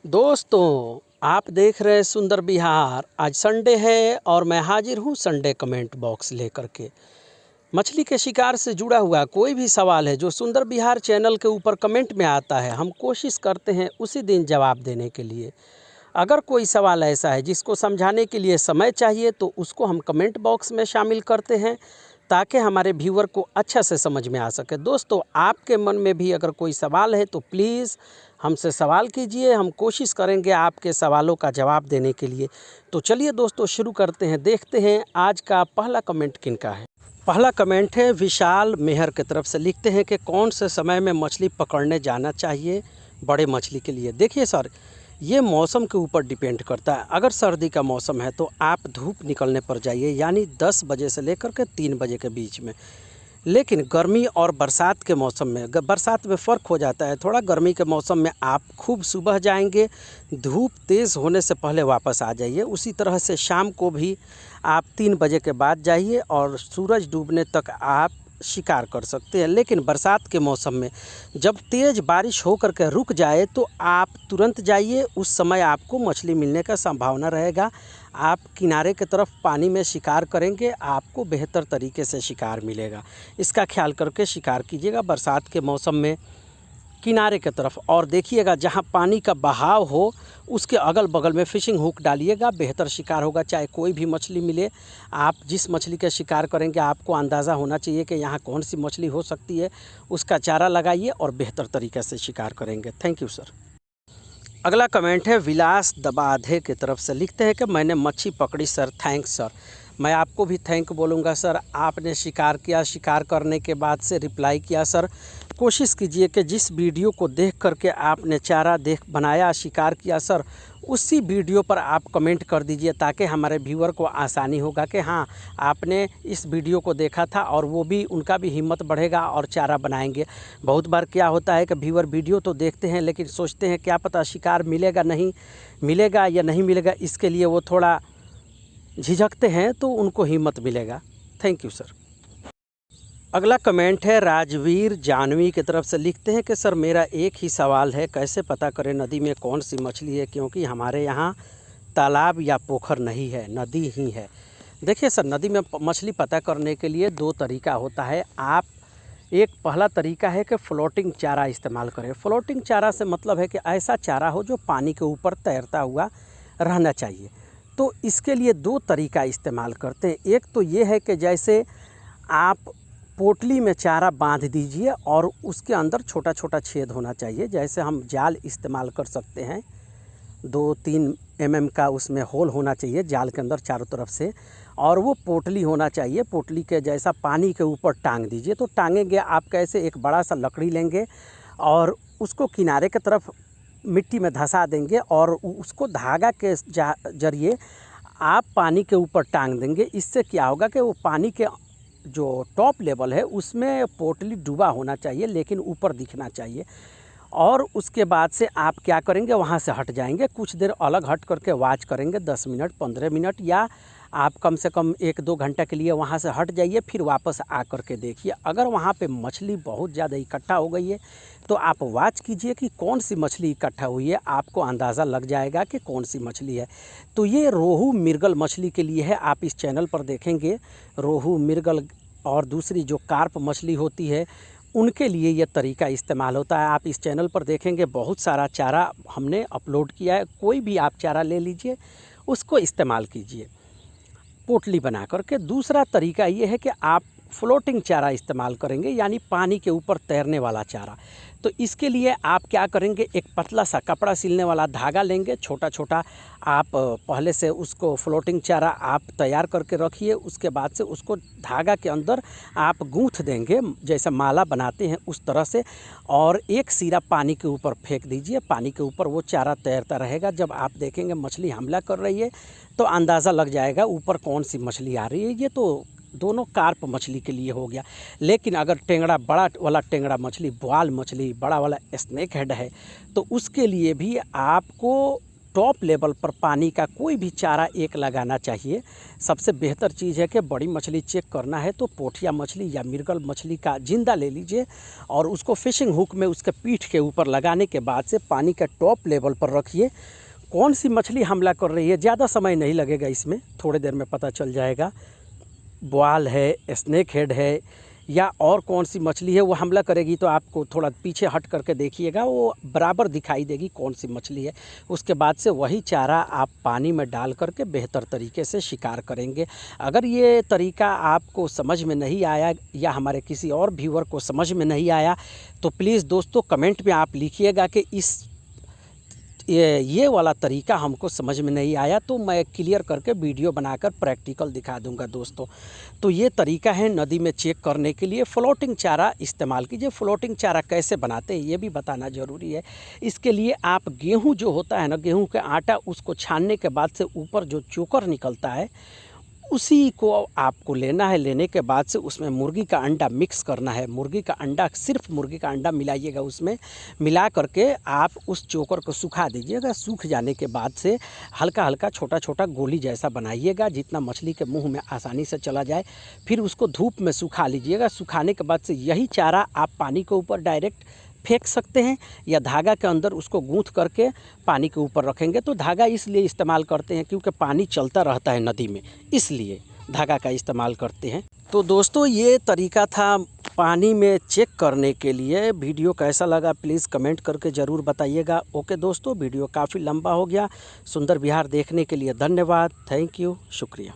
दोस्तों, आप देख रहे हैं सुंदर बिहार। आज संडे है और मैं हाजिर हूँ संडे कमेंट बॉक्स लेकर के। मछली के शिकार से जुड़ा हुआ कोई भी सवाल है जो सुंदर बिहार चैनल के ऊपर कमेंट में आता है, हम कोशिश करते हैं उसी दिन जवाब देने के लिए। अगर कोई सवाल ऐसा है जिसको समझाने के लिए समय चाहिए तो उसको हम कमेंट बॉक्स में शामिल करते हैं ताकि हमारे व्यूअर को अच्छा से समझ में आ सके। दोस्तों, आपके मन में भी अगर कोई सवाल है तो प्लीज़ हमसे सवाल कीजिए, हम कोशिश करेंगे आपके सवालों का जवाब देने के लिए। तो चलिए दोस्तों शुरू करते हैं, देखते हैं आज का पहला कमेंट किनका है। पहला कमेंट है विशाल मेहर की तरफ से। लिखते हैं कि कौन से समय में मछली पकड़ने जाना चाहिए बड़े मछली के लिए। देखिए सर, ये मौसम के ऊपर डिपेंड करता है। अगर सर्दी का मौसम है तो आप धूप निकलने पर जाइए, यानी 10 बजे से लेकर के 3 बजे के बीच में। लेकिन गर्मी और बरसात के मौसम में, बरसात में फ़र्क हो जाता है थोड़ा। गर्मी के मौसम में आप खूब सुबह जाएंगे, धूप तेज़ होने से पहले वापस आ जाइए। उसी तरह से शाम को भी आप 3 बजे के बाद जाइए और सूरज डूबने तक आप शिकार कर सकते हैं। लेकिन बरसात के मौसम में जब तेज़ बारिश हो कर के रुक जाए तो आप तुरंत जाइए, उस समय आपको मछली मिलने का संभावना रहेगा। आप किनारे की तरफ पानी में शिकार करेंगे, आपको बेहतर तरीके से शिकार मिलेगा। इसका ख्याल करके शिकार कीजिएगा बरसात के मौसम में किनारे की तरफ। और देखिएगा जहाँ पानी का बहाव हो उसके अगल बगल में फ़िशिंग हुक डालिएगा, बेहतर शिकार होगा। चाहे कोई भी मछली मिले, आप जिस मछली का शिकार करेंगे आपको अंदाज़ा होना चाहिए कि यहाँ कौन सी मछली हो सकती है, उसका चारा लगाइए और बेहतर तरीके से शिकार करेंगे। Thank you sir. अगला कमेंट है विलास दबाधे की तरफ से। लिखते हैं कि मैंने मच्छी पकड़ी सर, थैंक्स सर। मैं आपको भी थैंक बोलूँगा सर, आपने शिकार किया, शिकार करने के बाद से रिप्लाई किया सर। कोशिश कीजिए कि जिस वीडियो को देख करके आपने चारा बनाया, शिकार किया सर, उसी वीडियो पर आप कमेंट कर दीजिए ताकि हमारे व्यूअर को आसानी होगा कि हाँ आपने इस वीडियो को देखा था, और वो भी उनका भी हिम्मत बढ़ेगा और चारा बनाएंगे। बहुत बार क्या होता है कि व्यूअर वीडियो तो देखते हैं लेकिन सोचते हैं क्या पता शिकार मिलेगा नहीं मिलेगा या नहीं मिलेगा, इसके लिए वो थोड़ा झिझकते हैं, तो उनको हिम्मत मिलेगा। Thank you sir. अगला कमेंट है राजवीर जानवी की तरफ से। लिखते हैं कि सर मेरा एक ही सवाल है, कैसे पता करें नदी में कौन सी मछली है, क्योंकि हमारे यहाँ तालाब या पोखर नहीं है, नदी ही है। देखिए सर, नदी में मछली पता करने के लिए 2 तरीका होता है। आप एक पहला तरीका है कि फ्लोटिंग चारा इस्तेमाल करें। फ्लोटिंग चारा से मतलब है कि ऐसा चारा हो जो पानी के ऊपर तैरता हुआ रहना चाहिए। तो इसके लिए 2 तरीका इस्तेमाल करते हैं। एक तो ये है कि जैसे आप पोटली में चारा बांध दीजिए और उसके अंदर छोटा छोटा छेद होना चाहिए। जैसे हम जाल इस्तेमाल कर सकते हैं, 2-3 mm का उसमें होल होना चाहिए जाल के अंदर चारों तरफ से, और वो पोटली होना चाहिए। पोटली के जैसा पानी के ऊपर टांग दीजिए। तो टांगेंगे आप कैसे, एक बड़ा सा लकड़ी लेंगे और उसको किनारे की तरफ मिट्टी में धंसा देंगे और उसको धागा के जरिए आप पानी के ऊपर टांग देंगे। इससे क्या होगा कि वो पानी के जो टॉप लेवल है उसमें पोटली डूबा होना चाहिए लेकिन ऊपर दिखना चाहिए। और उसके बाद से आप क्या करेंगे, वहाँ से हट जाएंगे, कुछ देर अलग हट करके वॉच करेंगे, 10 मिनट 15 मिनट, या आप कम से कम 1-2 घंटा के लिए वहाँ से हट जाइए, फिर वापस आ कर के देखिए। अगर वहाँ पे मछली बहुत ज़्यादा इकट्ठा हो गई है तो आप वॉच कीजिए कि कौन सी मछली इकट्ठा हुई है, आपको अंदाज़ा लग जाएगा कि कौन सी मछली है। तो ये रोहू मिर्गल मछली के लिए है। आप इस चैनल पर देखेंगे रोहू मिर्गल और दूसरी जो कार्प मछली होती है उनके लिए ये तरीका इस्तेमाल होता है। आप इस चैनल पर देखेंगे बहुत सारा चारा हमने अपलोड किया है। कोई भी आप चारा ले लीजिए, उसको इस्तेमाल कीजिए पोटली बना करके। दूसरा तरीका ये है कि आप फ्लोटिंग चारा इस्तेमाल करेंगे, यानी पानी के ऊपर तैरने वाला चारा। तो इसके लिए आप क्या करेंगे, एक पतला सा कपड़ा सिलने वाला धागा लेंगे, छोटा छोटा। आप पहले से उसको फ्लोटिंग चारा आप तैयार करके रखिए। उसके बाद से उसको धागा के अंदर आप गूँथ देंगे, जैसा माला बनाते हैं उस तरह से, और एक सिरा पानी के ऊपर फेंक दीजिए। पानी के ऊपर वो चारा तैरता रहेगा। जब आप देखेंगे मछली हमला कर रही है तो अंदाज़ा लग जाएगा ऊपर कौन सी मछली आ रही है। ये तो दोनों कार्प मछली के लिए हो गया। लेकिन अगर टेंगड़ा, बड़ा वाला टेंगड़ा मछली, बोआल मछली, बड़ा वाला स्नेक हेड है, तो उसके लिए भी आपको टॉप लेवल पर पानी का कोई भी चारा एक लगाना चाहिए। सबसे बेहतर चीज़ है कि बड़ी मछली चेक करना है तो पोठिया मछली या मृगल मछली का जिंदा ले लीजिए और उसको फिशिंग हुक में उसके पीठ के ऊपर लगाने के बाद से पानी के टॉप लेवल पर रखिए। कौन सी मछली हमला कर रही है, ज़्यादा समय नहीं लगेगा इसमें, थोड़ी देर में पता चल जाएगा। बोआल है, स्नेक हेड है या और कौन सी मछली है वो हमला करेगी तो आपको थोड़ा पीछे हट करके देखिएगा, वो बराबर दिखाई देगी कौन सी मछली है। उसके बाद से वही चारा आप पानी में डाल करके बेहतर तरीके से शिकार करेंगे। अगर ये तरीका आपको समझ में नहीं आया या हमारे किसी और व्यूअर को समझ में नहीं आया तो प्लीज़ दोस्तों कमेंट में आप लिखिएगा कि ये वाला तरीका हमको समझ में नहीं आया, तो मैं क्लियर करके वीडियो बनाकर प्रैक्टिकल दिखा दूंगा दोस्तों। तो ये तरीका है नदी में चेक करने के लिए। फ्लोटिंग चारा इस्तेमाल कीजिए। फ्लोटिंग चारा कैसे बनाते हैं ये भी बताना ज़रूरी है। इसके लिए आप गेहूं जो होता है ना, गेहूं का आटा, उसको छानने के बाद से ऊपर जो चोकर निकलता है उसी को आपको लेना है। लेने के बाद से उसमें मुर्गी का अंडा मिक्स करना है। मुर्गी का अंडा, सिर्फ मुर्गी का अंडा मिलाइएगा, उसमें मिला करके आप उस चोकर को सुखा दीजिएगा। सूख जाने के बाद से हल्का हल्का छोटा छोटा गोली जैसा बनाइएगा जितना मछली के मुंह में आसानी से चला जाए। फिर उसको धूप में सुखा लीजिएगा। सुखाने के बाद से यही चारा आप पानी के ऊपर डायरेक्ट फेंक सकते हैं या धागा के अंदर उसको गूंथ करके पानी के ऊपर रखेंगे। तो धागा इसलिए इस्तेमाल करते हैं क्योंकि पानी चलता रहता है नदी में, इसलिए धागा का इस्तेमाल करते हैं। तो दोस्तों ये तरीका था पानी में चेक करने के लिए। वीडियो कैसा लगा प्लीज़ कमेंट करके ज़रूर बताइएगा। ओके दोस्तों, वीडियो काफ़ी लंबा हो गया। सुंदर विहार देखने के लिए धन्यवाद। थैंक यू, शुक्रिया।